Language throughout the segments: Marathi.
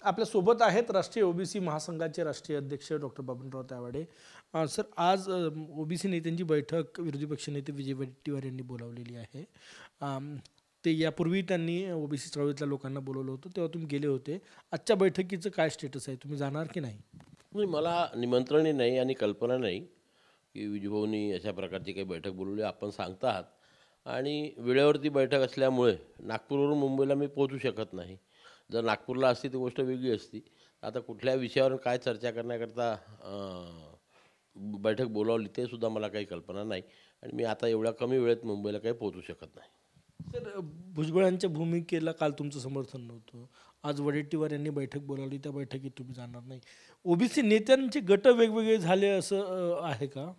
आपल्यासोबत आहेत राष्ट्रीय ओबीसी महासंघाचे राष्ट्रीय अध्यक्ष डॉक्टर बबनराव तायवाडे. सर, आज ओबीसी नेत्यांची बैठक विरोधी पक्षनेते विजय वडेट्टीवार यांनी बोलावलेली आहे. ते यापूर्वी त्यांनी ओबीसी चळवळीतल्या लोकांना बोलवलं होतं, तेव्हा तुम्ही गेले होते. आजच्या बैठकीचं काय स्टेटस आहे, तुम्ही जाणार की नाही? नाही, मला निमंत्रणही नाही आणि कल्पना नाही की विजूभाऊनी अशा प्रकारची काही बैठक बोलवली आपण सांगता आहात. आणि वेळेवरती बैठक असल्यामुळे नागपूरवरून मुंबईला मी पोहोचू शकत नाही. जर नागपूरला असती ती गोष्ट वेगळी असती. आता कुठल्या विषयावर काय चर्चा करण्याकरता बैठक बोलावली ते सुद्धा मला काही कल्पना नाही आणि मी आता एवढ्या कमी वेळेत मुंबईला काही पोहोचू शकत नाही. सर, भुजबळांच्या भूमिकेला काल तुमचं समर्थन नव्हतं. आज वडेट्टीवार यांनी बैठक बोलावली, त्या बैठकीत तुम्ही जाणार नाही. ओबीसी नेत्यांचे गट वेगवेगळे झाले असं आहे का?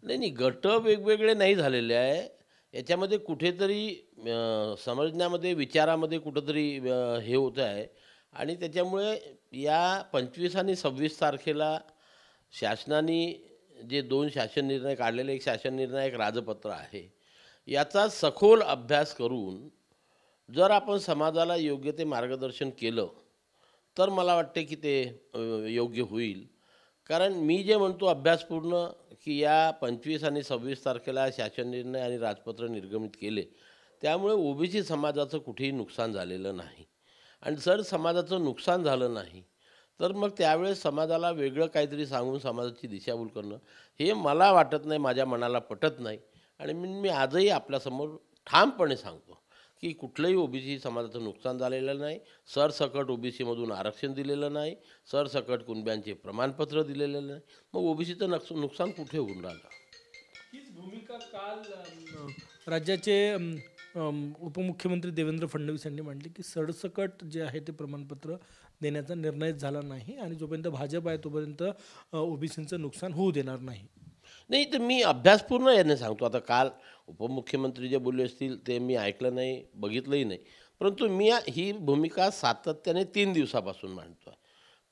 नाही नाही, गट वेगवेगळे नाही झालेले आहे. याच्यामध्ये कुठेतरी समजण्यामध्ये विचारामध्ये कुठंतरी हे होतं आहे. आणि त्याच्यामुळे या 25 आणि 26 तारखेला शासनाने जे 2 शासन निर्णय काढलेले, एक शासन निर्णय एक राजपत्र आहे, याचा सखोल अभ्यास करून जर आपण समाजाला योग्य ते मार्गदर्शन केलं तर मला वाटते की ते योग्य होईल. कारण मी जे म्हणतो अभ्यासपूर्ण की या 25 आणि 26 तारखेला शासन निर्णय आणि राजपत्र निर्गमित केले, त्यामुळे ओबीसी समाजाचं कुठेही नुकसान झालेलं नाही. आणि जर समाजाचं नुकसान झालं नाही तर मग त्यावेळेस समाजाला वेगळं काहीतरी सांगून समाजाची दिशाभूल करणं हे मला वाटत नाही, माझ्या मनाला पटत नाही. आणि मी आजही आपल्यासमोर ठामपणे सांगतो की कुठलंही ओबीसी समाजाचं नुकसान झालेलं नाही. सरसकट ओबीसीमधून आरक्षण दिलेलं नाही, सरसकट कुणब्यांचे प्रमाणपत्र दिलेलं नाही. मग ओबीसीचं नुकसान कुठे होऊन राहिलं? हीच भूमिका काल राज्याचे उपमुख्यमंत्री देवेंद्र फडणवीस यांनी मांडली की सरसकट जे आहे ते प्रमाणपत्र देण्याचा निर्णय झाला नाही आणि जोपर्यंत भाजप आहे तोपर्यंत ओबीसींचं नुकसान होऊ देणार नाही. नाही, तर मी अभ्यासपूर्ण याने सांगतो. आता काल उपमुख्यमंत्री जे बोलले असतील ते मी ऐकलं नाही, बघितलंही नाही. परंतु मी ही भूमिका सातत्याने 3 दिवसापासून मांडतो आहे,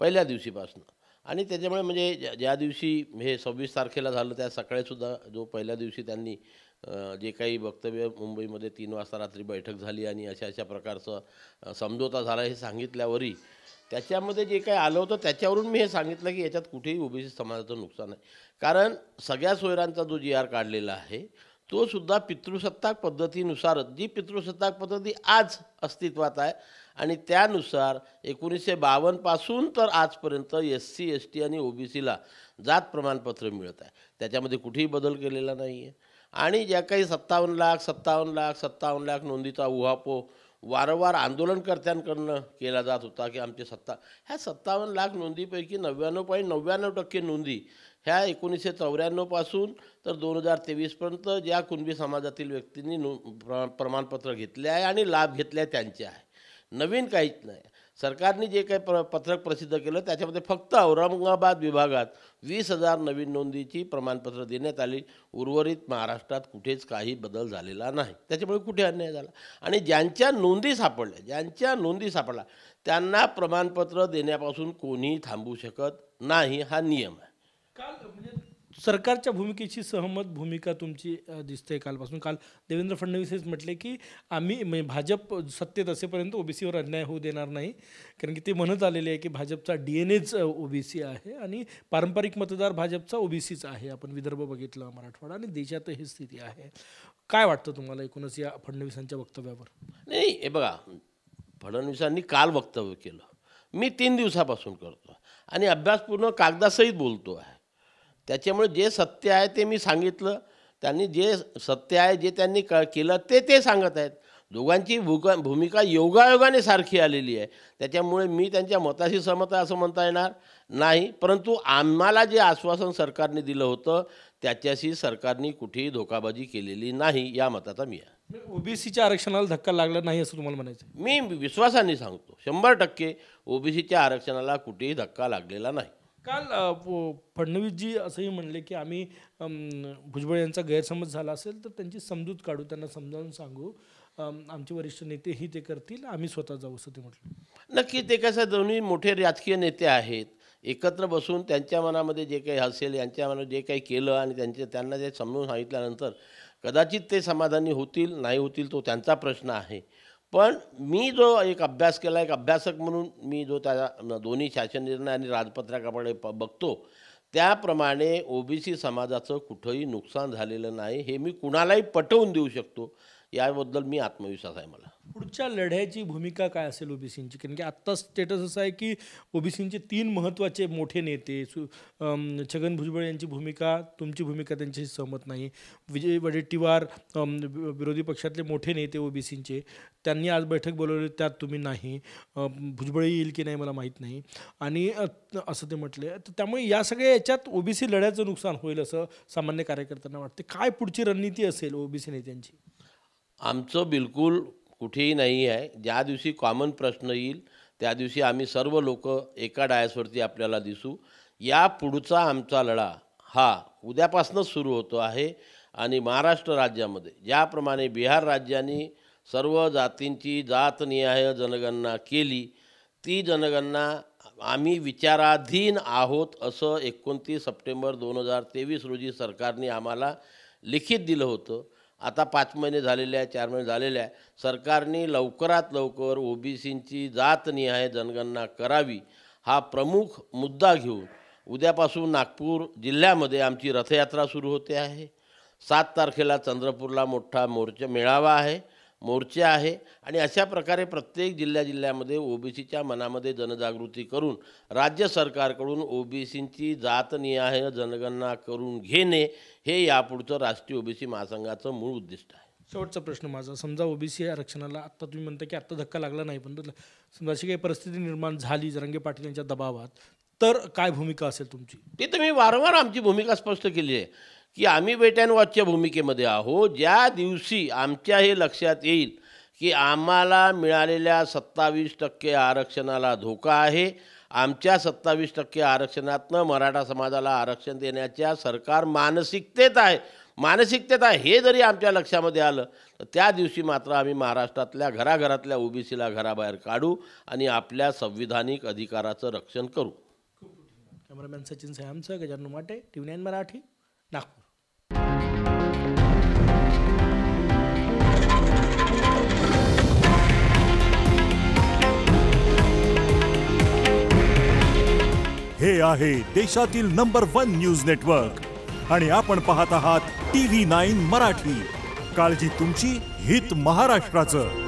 पहिल्या दिवशीपासून. आणि त्याच्यामुळे म्हणजे ज्या दिवशी हे 26 तारखेला झालं त्या सकाळीसुद्धा जो पहिल्या दिवशी त्यांनी जे काही वक्तव्य मुंबईमध्ये 3 वाजता रात्री बैठक झाली आणि अशा अशा प्रकारचं समझोता झाला हे सांगितल्यावरही त्याच्यामध्ये जे काही आलं होतं त्याच्यावरून मी हे सांगितलं की याच्यात कुठेही ओबीसी समाजाचं नुकसान आहे. कारण सगळ्या सोयरांचा जो जी आर काढलेला आहे तो सुद्धा पितृसत्ताक पद्धतीनुसारच, जी पितृसत्ताक पद्धती आज अस्तित्वात आहे आणि त्यानुसार 1952 पासून तर आजपर्यंत SC ST आणि ओबीसीला जात प्रमाणपत्र मिळत आहे. त्याच्यामध्ये कुठेही बदल केलेला नाही आहे. आणि ज्या काही 57 लाख नोंदीचा उहापोह वारंवार आंदोलनकर्त्यांकडून केला जात होता की आमचे ह्या 57 लाख नोंदीपैकी 99.99% नोंदी ह्या 1994 पासून तर 2023पर्यंत ज्या कुणबी समाजातील व्यक्तींनी प्रमाणपत्र घेतले आहे आणि लाभ घेतले आहे त्यांचे आहे. नवीन काहीच नाही. सरकारने जे काही पत्रक प्रसिद्ध केलं त्याच्यामध्ये फक्त औरंगाबाद विभागात 20,000 नवीन नोंदीची प्रमाणपत्र देण्यात आली. उर्वरित महाराष्ट्रात कुठेच काही बदल झालेला नाही. त्याच्यामुळे कुठे अन्याय झाला? आणि ज्यांच्या नोंदी सापडल्या त्यांना प्रमाणपत्र देण्यापासून कोणीही थांबवू शकत नाही, हा नियम आहे. काल म्हणजे सरकारच्या भूमिकेची सहमत भूमिका तुमची दिसते कालपासून. काल देवेंद्र फडणवीस हेच म्हटले की आम्ही म्हणजे भाजप सत्तेत असेपर्यंत ओबीसीवर अन्याय होऊ देणार नाही, कारण की ते म्हणत आलेले आहे की भाजपचा DNAच ओबीसी आहे आणि पारंपरिक मतदार भाजपचा ओबीसीच आहे. आपण विदर्भ बघितलं, मराठवाडा आणि देशात ही स्थिती आहे. काय वाटतं तुम्हाला एकूणच या फडणवीसांच्या वक्तव्यावर? नाही, हे बघा, फडणवीसांनी काल वक्तव्य केलं, मी 3 दिवसापासून करतो आणि अभ्यासपूर्ण कागदासहित बोलतो आहे. त्याच्यामुळे जे सत्य आहे ते मी सांगितलं. त्यांनी जे सत्य आहे जे त्यांनी केलं ते सांगत आहेत. दोघांची भूमिका योगायोगाने सारखी आलेली आहे. त्याच्यामुळे मी त्यांच्या मताशी सहमत आहे असं म्हणता येणार नाही. परंतु आम्हाला जे आश्वासन सरकारने दिलं होतं त्याच्याशी सरकारने कुठेही धोकाबाजी केलेली नाही, या मताचा मी आहे. ओबीसीच्या आरक्षणाला धक्का लागला नाही असं तुम्हाला म्हणायचं? मी विश्वासाने सांगतो 100% ओबीसीच्या आरक्षणाला कुठेही धक्का लागलेला नाही. काल फडणवीसजी असंही म्हणले की आम्ही भुजबळ यांचा गैरसमज झाला असेल तर त्यांची समजूत काढू, त्यांना समजावून सांगू, आमचे वरिष्ठ नेतेही ते करतील, आम्ही स्वतः जाऊ असं ते म्हटलं. नक्की, ते कसं दोन्ही मोठे राजकीय नेते आहेत, एकत्र बसून त्यांच्या मनामध्ये जे काही असेल, यांच्या मनात जे काही केलं आणि त्यांना जे समजून सांगितल्यानंतर कदाचित ते समाधानी होतील, नाही होतील तो त्यांचा प्रश्न आहे. पण मी जो एक अभ्यास केला, एक अभ्यासक म्हणून मी जो त्या दोन्ही शासन निर्णय आणि राजपत्रकाकडे बघतो, त्याप्रमाणे ओबीसी समाजाचं कुठंही नुकसान झालेलं नाही हे मी कुणालाही पटवून देऊ शकतो. याबद्दल मी आत्मविश्वास आहे मला. पुढच्या लढ्याची भूमिका काय असेल ओबीसींची? कारण की आत्ता स्टेटस असं आहे की ओबीसींचे 3 महत्त्वाचे मोठे नेते छगन भुजबळ यांची भूमिका, तुमची भूमिका त्यांच्याशी सहमत नाही. विजय वडेट्टीवार विरोधी पक्षातले मोठे नेते ओबीसींचे, त्यांनी आज बैठक बोलवली, त्यात तुम्ही नाही. भुजबळ येईल की नाही मला माहीत नाही. आणि असं ते म्हटले. तर त्यामुळे या सगळ्या याच्यात ओबीसी लढ्याचं नुकसान होईल असं सामान्य कार्यकर्त्यांना वाटते. काय पुढची रणनीती असेल ओबीसी नेत्यांची? आमचं बिलकुल कुठेही नाही आहे. ज्या दिवशी कॉमन प्रश्न येईल त्या दिवशी आम्ही सर्व लोक एका डायसवरती आपल्याला दिसू. या पुढचा आमचा लढा हा उद्यापासूनच सुरू होतो आहे. आणि महाराष्ट्र राज्यामध्ये ज्याप्रमाणे बिहार राज्याने सर्व जातींची जातनिहाय जनगणना केली, ती जनगणना आम्ही विचाराधीन आहोत असं 29 सप्टेंबर 2023 रोजी सरकारने आम्हाला लिखित दिलं होतं. आता 5 महिने झालेले आहे, 4 महिने झालेले आहे. सरकारने लवकरात लवकर ओबीसींची जातनिहाय जनगणना करावी हा प्रमुख मुद्दा घेऊन उद्यापासून नागपूर जिल्ह्यामध्ये आमची रथयात्रा सुरू होते आहे. 7 तारखेला चंद्रपूरला मोठा मोर्चे आहे आणि अशा प्रकारे प्रत्येक जिल्ह्यामध्ये ओबीसीच्या मनामध्ये जनजागृती करून राज्य सरकारकडून ओबीसींची जातनिहाय जनगणना करून घेणे हे यापुढचं राष्ट्रीय ओबीसी महासंघाचं मूळ उद्दिष्ट आहे. शेवटचा प्रश्न माझा, समजा ओबीसी आरक्षणाला आत्ता तुम्ही म्हणता की आत्ता धक्का लागला नाही, पण समजा अशी काही परिस्थिती निर्माण झाली जरांगे पाटील यांच्या दबावात, तर काय भूमिका असेल तुमची? ते तर मी वारंवार आमची भूमिका स्पष्ट केली आहे की आम्ही वेट अँड वॉचच्या भूमिकेमध्ये आहोत. ज्या दिवशी आमच्या हे लक्षात येईल की आम्हाला मिळालेल्या 27% आरक्षणाला धोका आहे, आमच्या 27% आरक्षणातनं मराठा समाजाला आरक्षण देण्याच्या सरकार मानसिकतेत आहे हे जरी आमच्या लक्षामध्ये आलं तर त्या दिवशी मात्र आम्ही महाराष्ट्रातल्या घराघरातल्या ओबीसीला घराबाहेर काढू आणि आपल्या संविधानिक अधिकाराचं रक्षण करू. कॅमेरामॅन सचिन सायमसह गजानन माटे, TV9 मराठी, नागपूर. हे आहे देशातील नंबर 1 न्यूज नेटवर्क आणि आपण पाहत आहात TV9 मराठी. काळजी तुमची, हित महाराष्ट्राचं.